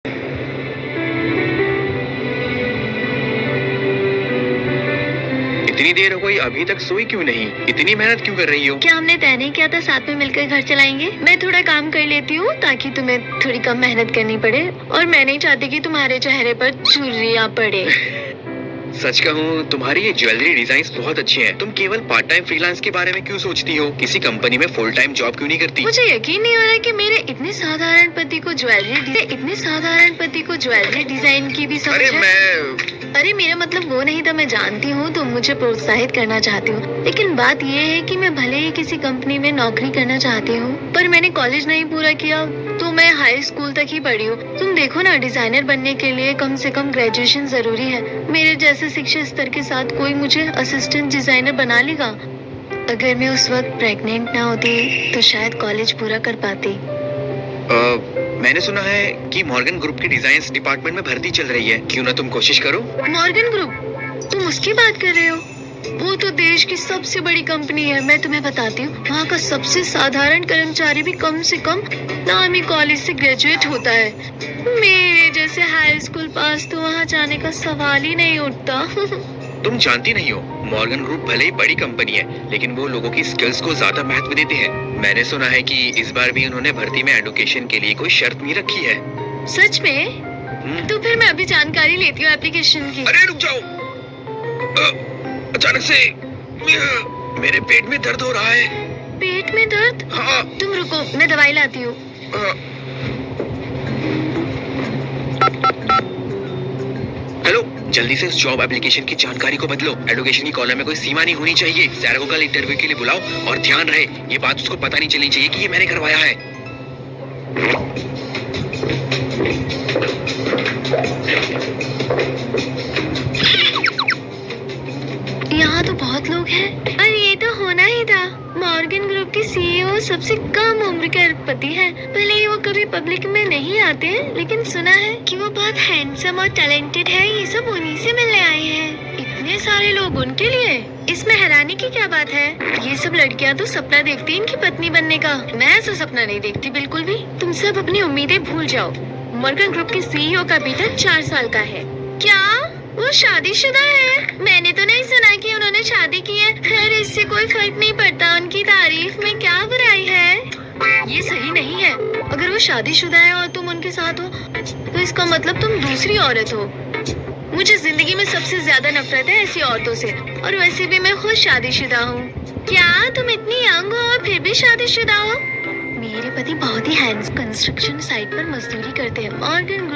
इतनी देर हो गई, अभी तक सोई क्यों नहीं? इतनी मेहनत क्यों कर रही हो? क्या हमने तय नहीं किया था साथ में मिलकर घर चलाएंगे? मैं थोड़ा काम कर लेती हूँ ताकि तुम्हें थोड़ी कम मेहनत करनी पड़े, और मैं नहीं चाहती कि तुम्हारे चेहरे पर चुर्रियाँ पड़े। सच कहूँ, तुम्हारी ये ज्वेलरी डिजाइन्स बहुत अच्छे हैं। तुम केवल पार्ट टाइम फ्रीलांस के बारे में क्यों सोचती हो? किसी कंपनी में फुल टाइम जॉब क्यों नहीं करती? मुझे यकीन नहीं हो रहा कि मेरे इतने साधारण पति को ज्वेलरी डिजाइन की भी समझ अरे है। अरे मेरा मतलब वो नहीं था, मैं जानती हूँ तुम मुझे प्रोत्साहित करना चाहती हो, लेकिन बात ये है कि मैं भले ही किसी कंपनी में नौकरी करना चाहती हूँ, पर मैंने कॉलेज नहीं पूरा किया, तो मैं हाई स्कूल तक ही पढ़ी हूँ। तुम देखो ना, डिजाइनर बनने के लिए कम से कम ग्रेजुएशन जरूरी है। मेरे जैसे शिक्षा स्तर के साथ कोई मुझे असिस्टेंट डिजाइनर बना लेगा। अगर मैं उस वक्त प्रेग्नेंट ना होती तो शायद कॉलेज पूरा कर पाती। मैंने सुना है कि मॉर्गन ग्रुप के डिजाइन्स डिपार्टमेंट में भर्ती चल रही है, क्यों ना तुम कोशिश करो? Morgan group? तुम उसकी बात कर रहे हो? वो तो देश की सबसे बड़ी कंपनी है। मैं तुम्हें बताती हूँ, वहाँ का सबसे साधारण कर्मचारी भी कम से कम नामी कॉलेज से ग्रेजुएट होता है। मेरे जैसे हाई स्कूल पास तो वहाँ जाने का सवाल ही नहीं उठता। तुम जानती नहीं हो, मॉर्गन ग्रुप भले ही बड़ी कंपनी है, लेकिन वो लोगों की स्किल्स को ज्यादा महत्व देते हैं। मैंने सुना है कि इस बार भी उन्होंने भर्ती में एडुकेशन के लिए कोई शर्त नहीं रखी है। सच में? तो फिर मैं अभी जानकारी लेती हूँ एप्लीकेशन की। अरे रुक जाओ, अचानक से मेरे पेट में दर्द हो रहा है। पेट में दर्द? हाँ। तुम रुको, मैं दवाई लाती हूँ। हेलो, जल्दी से इस जॉब एप्लीकेशन की जानकारी को बदलो। एडुकेशन की कॉलम में कोई सीमा नहीं होनी चाहिए। सैरा को कल इंटरव्यू के लिए बुलाओ, और ध्यान रहे ये बात उसको पता नहीं चलनी चाहिए कि ये मैंने करवाया है। यहाँ तो बहुत लोग हैं, और ये तो होना ही था। मॉर्गन ग्रुप की सीईओ सबसे कम उम्र के अरबपति है। भले ही वो कभी पब्लिक में नहीं आते हैं, लेकिन सुना है कि वो बहुत हैंडसम और टैलेंटेड है। ये सब उन्हीं से मिलने आए हैं। इतने सारे लोग उनके लिए, इसमें हैरानी की क्या बात है? ये सब लड़कियाँ तो सपना देखती हैं इनकी पत्नी बनने का। मैं ऐसा सपना नहीं देखती बिल्कुल भी। तुम सब अपनी उम्मीदें भूल जाओ। मॉर्गन ग्रुप के सीईओ का बेटा 4 साल का है। क्या वो शादीशुदा है? मैंने तो नहीं सुना कि उन्होंने शादी की है। खैर, इससे कोई फर्क नहीं पड़ता। उनकी तारीफ में क्या बुराई है? ये सही नहीं है। अगर वो शादीशुदा है और तुम उनके साथ हो, तो इसका मतलब तुम दूसरी औरत हो। मुझे जिंदगी में सबसे ज्यादा नफरत है ऐसी औरतों से, और वैसे भी मैं खुद शादीशुदा हूँ। क्या तुम इतनी यंग हो और फिर भी शादीशुदा हो? मेरे पति बहुत ही हैंड्स कंस्ट्रक्शन साइट पर मजदूरी करते हैं। Morgan group